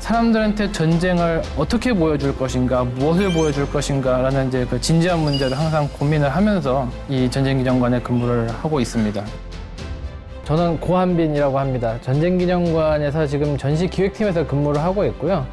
사람들한테 전쟁을 어떻게 보여줄 것인가, 무엇을 보여줄 것인가라는 이제 그 진지한 문제를 항상 고민을 하면서 이 전쟁기념관에 근무를 하고 있습니다. 저는 고한빈이라고 합니다. 전쟁기념관에서 지금 전시기획팀에서 근무를 하고 있고요.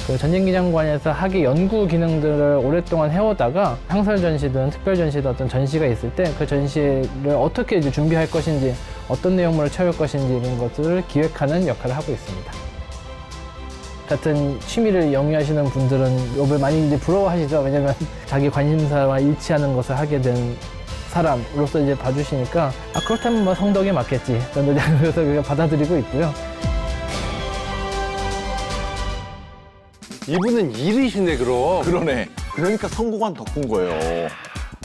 그 전쟁기념관에서 학예 연구 기능들을 오랫동안 해오다가 상설 전시든 특별 전시든 어떤 전시가 있을 때 그 전시를 어떻게 이제 준비할 것인지, 어떤 내용물을 채울 것인지 이런 것들을 기획하는 역할을 하고 있습니다. 같은 취미를 영위하시는 분들은 이걸 많이 이제 부러워하시죠. 왜냐면 자기 관심사와 일치하는 것을 하게 된 사람으로서 이제 봐주시니까 그렇다면 뭐 성덕에 맞겠지. 저는 그래서 그냥 받아들이고 있고요. 이분은 일이시네 그럼. 그러네. 그러니까 성공한 덕분 거예요.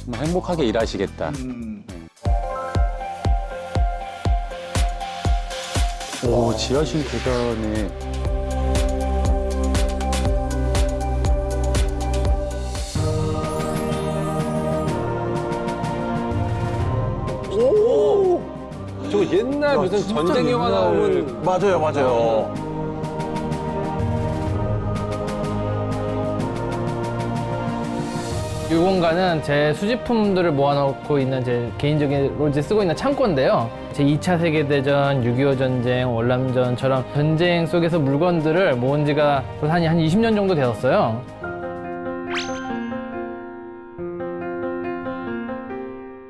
뭐 행복하게 일하시겠다. 오, 지하실 계단에 저거 옛날 무슨 전쟁 영화 나오는. 맞아요, 맞아요. 이 공간은 제 수집품들을 모아놓고 있는 제 개인적으로 이제 쓰고 있는 창고인데요. 제 2차 세계대전, 6.25 전쟁, 월남전처럼 전쟁 속에서 물건들을 모은 지가 한 20년 정도 되었어요.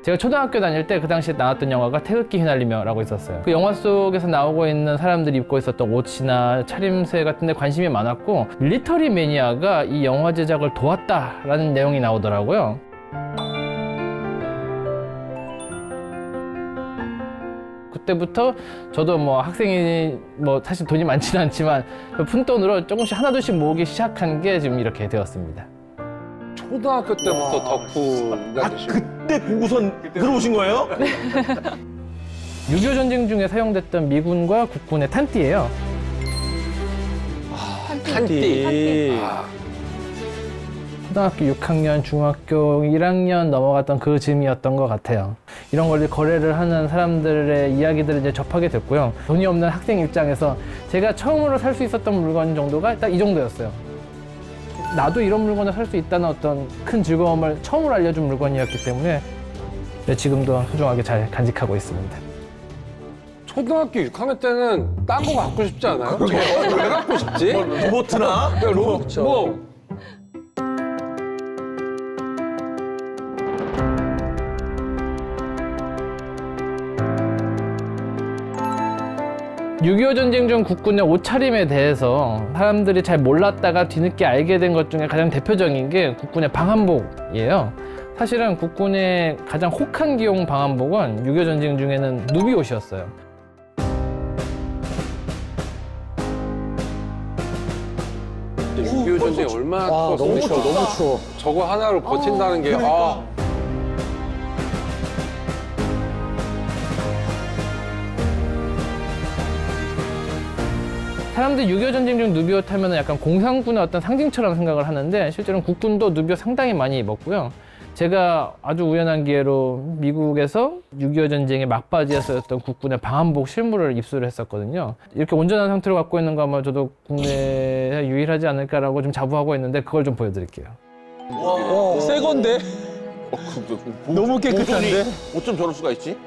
제가 초등학교 다닐 때 그 당시에 나왔던 영화가 태극기 휘날리며라고 있었어요. 그 영화 속에서 나오고 있는 사람들이 입고 있었던 옷이나 차림새 같은 데 관심이 많았고 밀리터리 매니아가 이 영화 제작을 도왔다라는 내용이 나오더라고요. 그때부터 저도 뭐 학생이 뭐 사실 돈이 많지는 않지만 그 푼돈으로 조금씩 하나둘씩 모으기 시작한 게 지금 이렇게 되었습니다. 초등학교 때부터 덕후. 그때 보고선 들어오신 거예요? 6.25 전쟁 중에 사용됐던 미군과 국군의 탄띠예요. 탄띠. 초등학교 6학년, 중학교 1학년 넘어갔던 그 즈음이었던 것 같아요. 이런 걸 거래를 하는 사람들의 이야기들을 이제 접하게 됐고요. 돈이 없는 학생 입장에서 제가 처음으로 살 수 있었던 물건 정도가 딱 이 정도였어요. 나도 이런 물건을 살 수 있다는 어떤 큰 즐거움을 처음으로 알려준 물건이었기 때문에 지금도 소중하게 잘 간직하고 있습니다. 초등학교 6학년 때는 딴 거 갖고 싶지 않아요? 왜 갖고 싶지? 로보트나? 뭐 6.25 전쟁 중 국군의 옷차림에 대해서 사람들이 잘 몰랐다가 뒤늦게 알게 된 것 중에 가장 대표적인 게 국군의 방한복이에요. 사실은 국군의 가장 혹한 기용 방한복은 6.25 전쟁 중에는 누비 옷이었어요. 육.25 전쟁이 얼마나 추웠어. 너무 추워, 너무 추워. 저거 하나로 버틴다는 게 사람들이 6.25 전쟁 중 누비옷 하면 약간 공산군의 어떤 상징처럼 생각을 하는데 실제로는 국군도 누비옷 상당히 많이 입었고요. 제가 아주 우연한 기회로 미국에서 6.25 전쟁의 막바지에 쓰였던 국군의 방한복 실물을 입수를 했었거든요. 이렇게 온전한 상태로 갖고 있는 거 아마 저도 국내에 유일하지 않을까라고 좀 자부하고 있는데 그걸 좀 보여드릴게요. 새 건데? 너무 깨끗한데? 어쩜 저럴 수가 있지?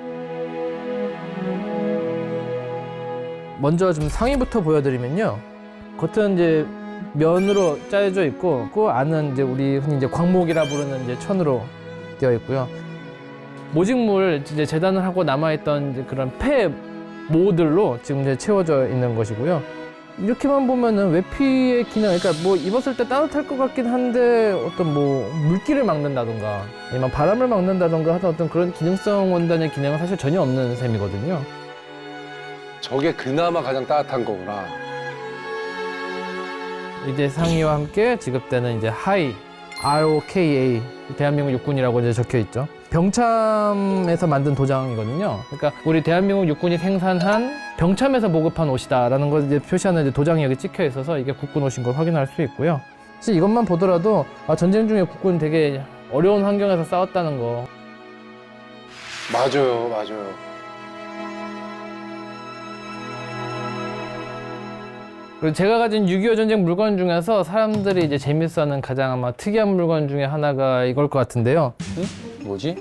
먼저 좀 상의부터 보여드리면요. 겉은 이제 면으로 짜여져 있고 그 안은 이제 우리 흔히 이제 광목이라 부르는 이제 천으로 되어 있고요. 모직물 이제 재단을 하고 남아있던 이제 그런 폐 모들로 지금 이제 채워져 있는 것이고요. 이렇게만 보면은 외피의 기능, 그러니까 뭐 입었을 때 따뜻할 것 같긴 한데 어떤 뭐 물기를 막는다던가 아니면 바람을 막는다던가 하는 어떤 그런 기능성 원단의 기능은 사실 전혀 없는 셈이거든요. 저게 그나마 가장 따뜻한 거구나. 이제 상의와 함께 지급되는 이제 하이, ROKA, 대한민국 육군이라고 이제 적혀 있죠. 병참에서 만든 도장이거든요. 그러니까 우리 대한민국 육군이 생산한 병참에서 보급한 옷이다라는 걸 이제 표시하는 이제 도장이 여기 찍혀 있어서 이게 국군 옷인 걸 확인할 수 있고요. 사실 이것만 보더라도 전쟁 중에 국군은 되게 어려운 환경에서 싸웠다는 거. 맞아요. 그리고 제가 가진 6.25 전쟁 물건 중에서 사람들이 이제 재밌어하는 가장 아마 특이한 물건 중에 하나가 이걸 것 같은데요. 뭐지?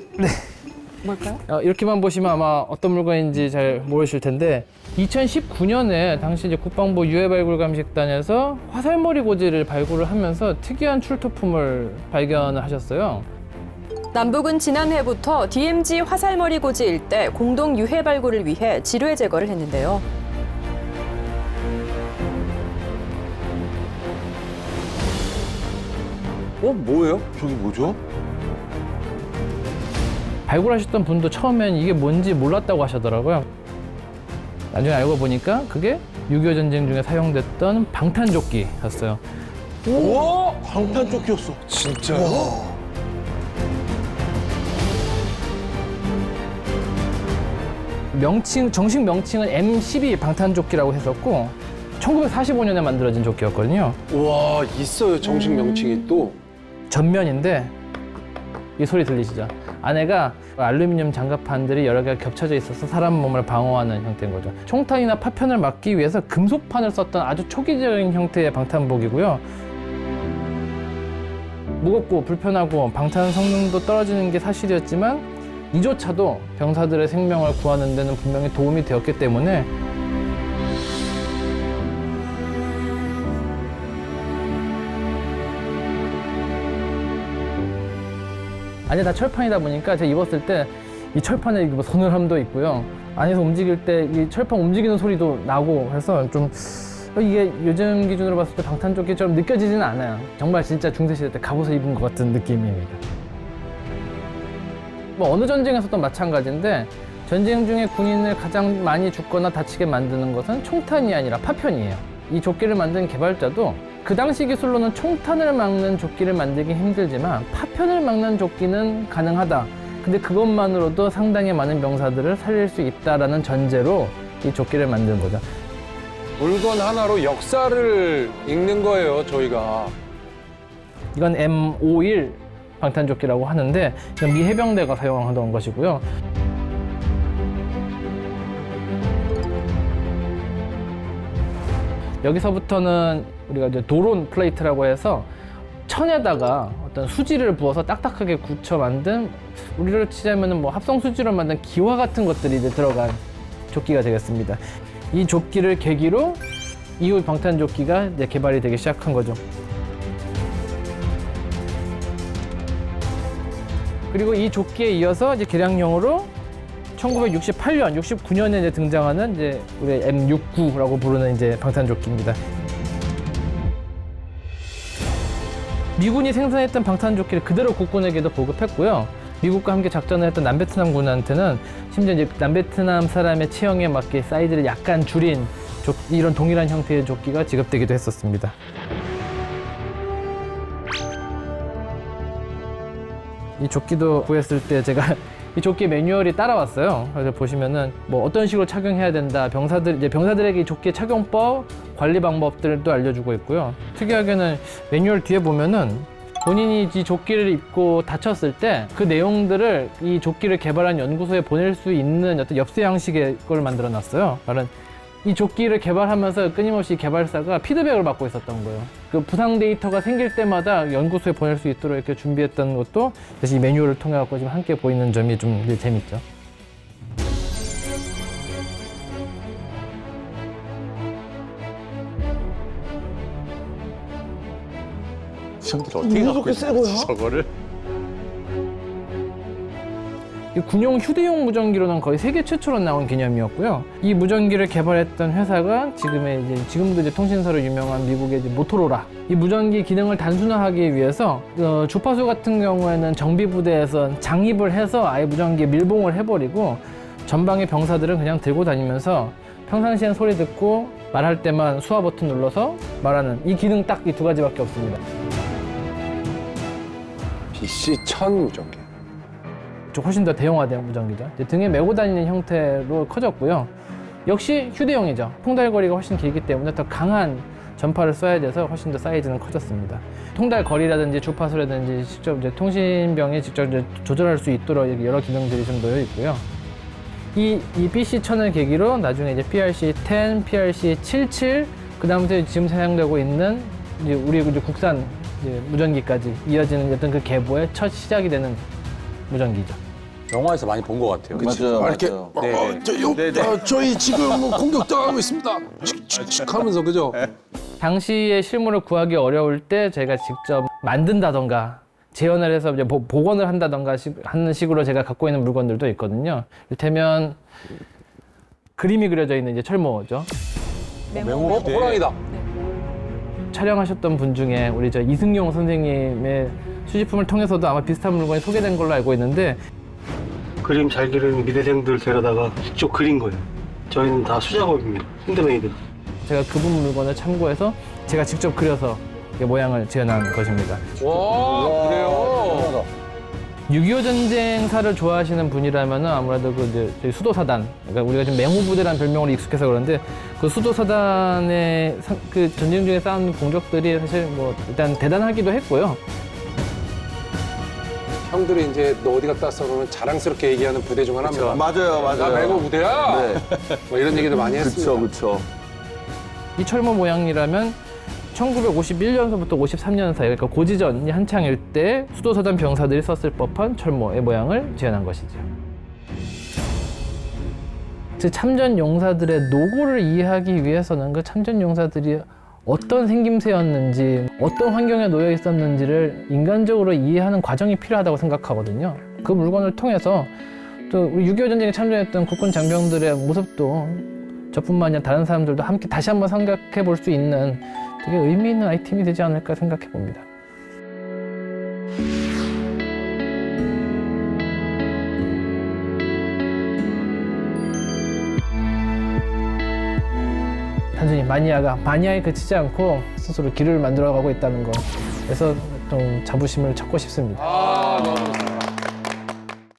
뭘까요? 이렇게만 보시면 아마 어떤 물건인지 잘 모르실 텐데 2019년에 당시 이제 국방부 유해발굴감식단에서 화살머리 고지를 발굴을 하면서 특이한 출토품을 발견을 하셨어요. 남북은 지난해부터 DMZ 화살머리 고지 일대 공동 유해 발굴을 위해 지뢰 제거를 했는데요. 뭐예요? 저기 뭐죠? 발굴하셨던 분도 처음엔 이게 뭔지 몰랐다고 하시더라고요. 나중에 알고 보니까 그게 6.25 전쟁 중에 사용됐던 방탄조끼였어요. 우와! 방탄조끼였어. 진짜요? 정식 명칭은 M12 방탄조끼라고 했었고 1945년에 만들어진 조끼였거든요. 와, 있어요. 정식 명칭이 또. 전면인데 이 소리 들리시죠? 안에가 알루미늄 장갑판들이 여러 개가 겹쳐져 있어서 사람 몸을 방어하는 형태인 거죠. 총탄이나 파편을 막기 위해서 금속판을 썼던 아주 초기적인 형태의 방탄복이고요. 무겁고 불편하고 방탄 성능도 떨어지는 게 사실이었지만 이조차도 병사들의 생명을 구하는 데는 분명히 도움이 되었기 때문에 안에 다 철판이다 보니까 제가 입었을 때 이 철판에 뭐 서늘함도 있고요. 안에서 움직일 때 이 철판 움직이는 소리도 나고 해서 좀 이게 요즘 기준으로 봤을 때 방탄조끼처럼 느껴지지는 않아요. 정말 진짜 중세시대 때 갑옷을 입은 것 같은 느낌입니다. 뭐 어느 전쟁에서도 마찬가지인데 전쟁 중에 군인을 가장 많이 죽거나 다치게 만드는 것은 총탄이 아니라 파편이에요. 이 조끼를 만든 개발자도 그 당시 기술로는 총탄을 막는 조끼를 만들기 힘들지만 파편을 막는 조끼는 가능하다. 근데 그것만으로도 상당히 많은 병사들을 살릴 수 있다라는 전제로 이 조끼를 만든 거죠. 물건 하나로 역사를 읽는 거예요, 저희가. 이건 M51 방탄조끼라고 하는데 이건 미 해병대가 사용하던 것이고요. 여기서부터는 우리가 이제 도론 플레이트라고 해서 천에다가 어떤 수지를 부어서 딱딱하게 굳혀 만든, 우리로 치자면은 뭐 합성 수지로 만든 기화 같은 것들이 이제 들어간 조끼가 되겠습니다. 이 조끼를 계기로 이후 방탄조끼가 이제 개발이 되기 시작한 거죠. 그리고 이 조끼에 이어서 이제 개량형으로 1968년, 69년에 이제 등장하는 이제 우리 M69라고 부르는 이제 방탄조끼입니다. 미군이 생산했던 방탄조끼를 그대로 국군에게도 보급했고요. 미국과 함께 작전을 했던 남베트남 군한테는 심지어 이제 남베트남 사람의 체형에 맞게 사이즈를 약간 줄인 이런 동일한 형태의 조끼가 지급되기도 했었습니다. 이 조끼도 구했을 때 제가 이 조끼 매뉴얼이 따라왔어요. 그래서 보시면은 뭐 어떤 식으로 착용해야 된다, 병사들에게 이 조끼 착용법, 관리 방법들도 알려주고 있고요. 특이하게는 매뉴얼 뒤에 보면은 본인이 이 조끼를 입고 다쳤을 때 그 내용들을 이 조끼를 개발한 연구소에 보낼 수 있는 어떤 엽서 양식의 걸 만들어 놨어요. 말은 이 조끼를 개발하면서 끊임없이 개발사가 피드백을 받고 있었던 거예요. 그 부상 데이터가 생길 때마다 연구소에 보낼 수 있도록 이렇게 준비했던 것도 다시 이 매뉴얼을 통해 갖고 지금 함께 보이는 점이 좀 재밌죠. 형들 어떻게 갖고 새 거야? 저거를? 이 군용 휴대용 무전기로는 거의 세계 최초로 나온 개념이었고요. 이 무전기를 개발했던 회사가 지금도 이제 통신사로 유명한 미국의 이제 모토로라. 이 무전기 기능을 단순화하기 위해서 주파수 같은 경우에는 정비부대에서 장입을 해서 아예 무전기에 밀봉을 해버리고 전방의 병사들은 그냥 들고 다니면서 평상시엔 소리 듣고 말할 때만 수화 버튼 눌러서 말하는 이 기능 딱 이 두 가지밖에 없습니다. BC-1000 무전기. 훨씬 더 대형화된 무전기죠. 이제 등에 메고 다니는 형태로 커졌고요. 역시 휴대용이죠. 통달거리가 훨씬 길기 때문에 더 강한 전파를 써야 돼서 훨씬 더 사이즈는 커졌습니다. 통달거리라든지 주파수라든지 직접 이제 통신병에 직접 이제 조절할 수 있도록 여러 기능들이 좀 놓여 있고요. 이 BC-1000을 계기로 나중에 이제 PRC-10, PRC-77, 그다음부터 지금 사용되고 있는 이제 우리 이제 국산 이제 무전기까지 이어지는 어떤 그 계보의 첫 시작이 되는 무전기죠. 영화에서 많이 본 것 같아요. 맞아요. 이렇게 맞아요. 저희 지금 뭐 공격당하고 있습니다. 칙칙칙 하면서 그죠? 당시에 실물을 구하기 어려울 때 제가 직접 만든다던가 재현을 해서 이제 복원을 한다던가 하는 식으로 제가 갖고 있는 물건들도 있거든요. 이를테면 그림이 그려져 있는 이제 철모죠. 호랑이다. 촬영하셨던 분 중에 우리 저 이승용 선생님의 수집품을 통해서도 아마 비슷한 물건이 소개된 걸로 알고 있는데 그림 잘 그리는 미대생들 데려다가 직접 그린 거예요. 저희는 다 수작업입니다. 핸드메이드. 제가 그분 물건을 참고해서 제가 직접 그려서 이 모양을 지어낸 것입니다. 와, 그래요? 6.25 전쟁사를 좋아하시는 분이라면 아무래도 그 이제 저희 수도사단, 그러니까 우리가 지금 맹호부대라는 별명으로 익숙해서 그런데 그 수도사단의 그 전쟁 중에 쌓은 공적들이 사실 뭐 일단 대단하기도 했고요. 형들이 이제 너 어디 갔다 왔어 그러면 자랑스럽게 얘기하는 부대 중 하나입니다. 맞아요, 맞아요. 나 맹호 부대야. 네. 뭐 이런 얘기도 많이 했습니다. 그렇죠. 이 철모 모양이라면 1951년서부터 53년 사이, 그러니까 고지전이 한창일 때 수도사단 병사들이 썼을 법한 철모의 모양을 지어낸 것이죠. 즉 참전 용사들의 노고를 이해하기 위해서는 그 참전 용사들이 어떤 생김새였는지, 어떤 환경에 놓여 있었는지를 인간적으로 이해하는 과정이 필요하다고 생각하거든요. 그 물건을 통해서 또 우리 6.25 전쟁에 참전했던 국군 장병들의 모습도 저뿐만 아니라 다른 사람들도 함께 다시 한번 생각해 볼 수 있는 되게 의미 있는 아이템이 되지 않을까 생각해 봅니다. 단순히 마니아에 그치지 않고 스스로 길을 만들어가고 있다는 거. 그래서 좀 자부심을 찾고 싶습니다. 아,